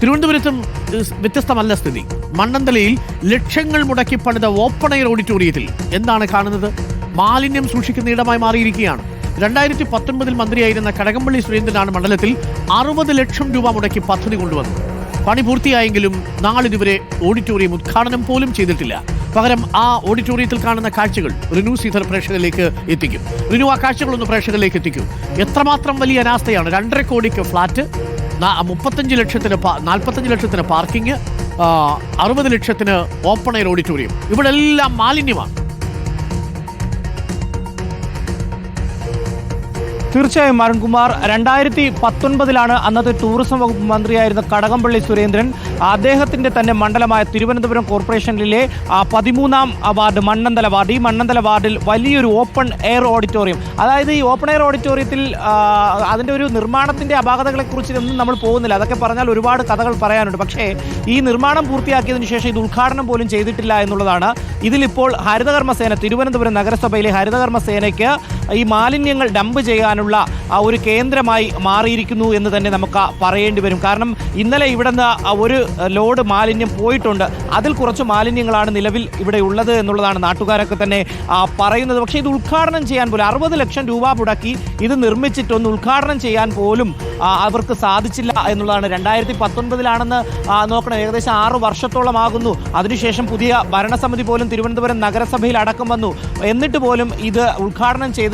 തിരുവനന്തപുരത്തും വ്യത്യസ്തമല്ല സ്ഥിതി. മണ്ണന്തലയിൽ ലക്ഷങ്ങൾ മുടക്കി പണിത ഓപ്പൺ എയർ ഓഡിറ്റോറിയത്തിൽ എന്താണ് കാണുന്നത്? മാലിന്യം സൂക്ഷിക്കുന്ന ഇടമായി മാറിയിരിക്കുകയാണ്. 2019 മന്ത്രിയായിരുന്ന കടകംപള്ളി സുരേന്ദ്രനാണ് മണ്ഡലത്തിൽ 60 ലക്ഷം രൂപ മുടക്കി പദ്ധതി കൊണ്ടുവന്നത്. പണി പൂർത്തിയായെങ്കിലും നാളിതുവരെ ഓഡിറ്റോറിയം ഉദ്ഘാടനം പോലും ചെയ്തിട്ടില്ല. പകരം ആ ഓഡിറ്റോറിയത്തിൽ കാണുന്ന കാഴ്ചകൾ റിനു ശ്രീധർ പ്രേക്ഷകരിലേക്ക് എത്തിക്കും. റിനു, ആ കാഴ്ചകളൊന്ന് പ്രേക്ഷകരിലേക്ക് എത്തിക്കും. എത്രമാത്രം വലിയ അനാസ്ഥയാണ്! 2.5 കോടിക്ക് ഫ്ളാറ്റ്, 45 ലക്ഷത്തിന് പാർക്കിംഗ്, 60 ലക്ഷത്തിന് ഓപ്പൺ എയർ ഓഡിറ്റോറിയം. ഇവിടെ എല്ലാം മാലിന്യമാണ്. തീർച്ചയായും അരുൺകുമാർ, 2019 അന്നത്തെ ടൂറിസം വകുപ്പ് മന്ത്രിയായിരുന്ന കടകംപള്ളി സുരേന്ദ്രൻ അദ്ദേഹത്തിന്റെ തന്നെ മണ്ഡലമായ തിരുവനന്തപുരം കോർപ്പറേഷനിലെ 13ാം വാർഡ് മണ്ണന്തല വാർഡ്, ഈ മണ്ണന്തല വാർഡിൽ വലിയൊരു ഓപ്പൺ എയർ ഓഡിറ്റോറിയം, അതായത് ഈ ഓപ്പൺ എയർ ഓഡിറ്റോറിയത്തിൽ അതിൻ്റെ ഒരു നിർമ്മാണത്തിന്റെ അപാകതകളെക്കുറിച്ച് ഒന്നും നമ്മൾ പോകുന്നില്ല. അതൊക്കെ പറഞ്ഞാൽ ഒരുപാട് കഥകൾ പറയാനുണ്ട്. പക്ഷേ ഈ നിർമ്മാണം പൂർത്തിയാക്കിയതിനു ശേഷം ഇത് ഉദ്ഘാടനം പോലും ചെയ്തിട്ടില്ല എന്നുള്ളതാണ്. ഇതിലിപ്പോൾ ഹരിതകർമ്മസേന, തിരുവനന്തപുരം നഗരസഭയിലെ ഹരിതകർമ്മസേനയ്ക്ക് ഈ മാലിന്യങ്ങൾ ഡംപ് ചെയ്യാനുള്ള ഒരു കേന്ദ്രമായി മാറിയിരിക്കുന്നു എന്ന് തന്നെ നമുക്ക് പറയേണ്ടി വരും. കാരണം ഇന്നലെ ഇവിടെ നിന്ന് ഒരു ലോഡ് മാലിന്യം പോയിട്ടുണ്ട്. അതിൽ കുറച്ച് മാലിന്യങ്ങളാണ് നിലവിൽ ഇവിടെ ഉള്ളത് എന്നുള്ളതാണ് നാട്ടുകാരൊക്കെ തന്നെ പറയുന്നത്. പക്ഷേ ഇത് ഉദ്ഘാടനം ചെയ്യാൻ പോലും 60 ലക്ഷം രൂപ മുടക്കി ഇത് നിർമ്മിച്ചിട്ടൊന്ന് ഉദ്ഘാടനം ചെയ്യാൻ പോലും അവർക്ക് സാധിച്ചില്ല എന്നുള്ളതാണ്. 2019 നോക്കണം, ഏകദേശം 6 വർഷത്തോളം ആകുന്നു. അതിനുശേഷം പുതിയ ഭരണസമിതി പോലും തിരുവനന്തപുരം നഗരസഭയിൽ അടക്കം വന്നു. എന്നിട്ട് പോലും ഇത് ഉദ്ഘാടനം ചെയ്ത്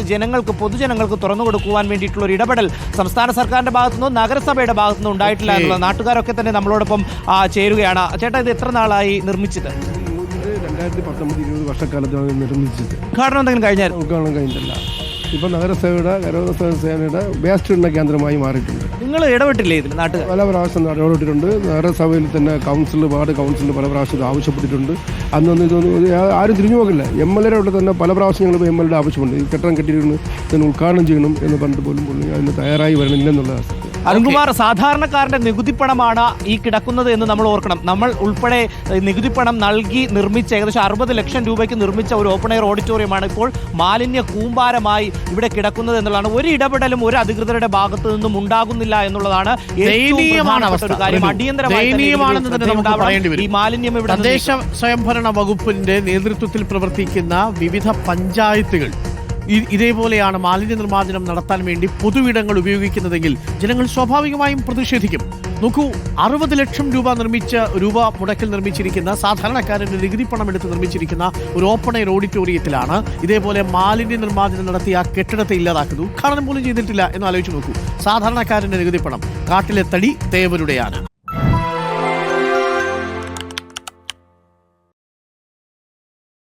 പൊതുജനങ്ങൾക്ക് തുറന്നു കൊടുക്കുവാൻ വേണ്ടിയിട്ടുള്ള ഒരു ഇടപെടൽ സംസ്ഥാന സർക്കാരിന്റെ ഭാഗത്തുനിന്നോ നഗരസഭയുടെ ഭാഗത്തുനിന്നോ ഉണ്ടായിട്ടില്ല എന്നുള്ളത് നാട്ടുകാരൊക്കെ തന്നെ നമ്മളോടൊപ്പം ചേരുകയാണ്. ചേട്ടാ, ഇത് എത്ര നാളായി നിർമ്മിച്ചത്? 2019-20 വർഷക്കാലത്താണ് നിർമ്മിച്ചത്. ഉദ്ഘാടനം എന്തെങ്കിലും കഴിഞ്ഞായിരുന്നു? ഉദ്ഘാടനം കഴിഞ്ഞിട്ടില്ല. ഇപ്പം നഗരസഭയുടെ സേനയുടെ വേസ്റ്റ് ഇടുന്ന കേന്ദ്രമായി മാറിയിട്ടുണ്ട്. നിങ്ങൾ ഇടപെട്ടില്ലേ ഇതിൽ? നാട്ടുകാർ പല പ്രാവശ്യം ഇടപെട്ടിട്ടുണ്ട്. നഗരസഭയിൽ തന്നെ വാർഡ് കൗൺസിൽ പല പ്രാവശ്യം ആവശ്യപ്പെട്ടിട്ടുണ്ട്. അന്നൊന്നും ഇതൊന്നും ആരും തിരിഞ്ഞു നോക്കില്ല. MLA തന്നെ പല പ്രാവശ്യം ഞങ്ങൾ MLA ആവശ്യമുണ്ട്. ഈ കെട്ടിടം കെട്ടിയിരുന്നു, ഇതിന് ഉദ്ഘാടനം ചെയ്യണം എന്ന് പറഞ്ഞിട്ട് പോലും അതിന് തയ്യാറായി വരണില്ലെന്നുള്ള. അരുൺകുമാർ, സാധാരണക്കാരന്റെ നികുതിപ്പണമാണ് ഈ കിടക്കുന്നത് എന്ന് നമ്മൾ ഓർക്കണം. നമ്മൾ ഉൾപ്പെടെ നികുതിപ്പണം നൽകി നിർമ്മിച്ച ഏകദേശം 60 ലക്ഷം രൂപയ്ക്ക് നിർമ്മിച്ച ഒരു ഓപ്പൺ എയർ ഓഡിറ്റോറിയമാണ് ഇപ്പോൾ മാലിന്യ കൂമ്പാരമായി ഇവിടെ കിടക്കുന്നത് എന്നുള്ളതാണ്. ഒരു ഇടപെടലും ഒരു അധികൃതരുടെ ഭാഗത്തു നിന്നും ഉണ്ടാകുന്നില്ല എന്നുള്ളതാണ് ഈ മാലിന്യം ഇവിടെ. തദ്ദേശ സ്വയംഭരണ വകുപ്പിന്റെ നേതൃത്വത്തിൽ പ്രവർത്തിക്കുന്ന വിവിധ പഞ്ചായത്തുകൾ ഇതേപോലെയാണ് മാലിന്യ നിർമ്മാർജ്ജനം നടത്താൻ വേണ്ടി പൊതുവിടങ്ങൾ ഉപയോഗിക്കുന്നതെങ്കിൽ ജനങ്ങൾ സ്വാഭാവികമായും പ്രതിഷേധിക്കും. നോക്കൂ, 60 ലക്ഷം രൂപ മുടക്കിൽ നിർമ്മിച്ചിരിക്കുന്ന, സാധാരണക്കാരന്റെ നികുതി പണം എടുത്ത് നിർമ്മിച്ചിരിക്കുന്ന ഒരു ഓപ്പൺ എയർ ഓഡിറ്റോറിയത്തിലാണ് ഇതേപോലെ മാലിന്യ നിർമ്മാർജ്ജനം നടത്തി ആ കെട്ടിടത്തെ ഇല്ലാതാക്കുന്നത്. ഉദ്ഘാടനം പോലും ചെയ്തിട്ടില്ല എന്ന് ആലോചിച്ച് നോക്കൂ. സാധാരണക്കാരന്റെ നികുതി പണം, കാട്ടിലെ തടി തേവരുടെയാണ്.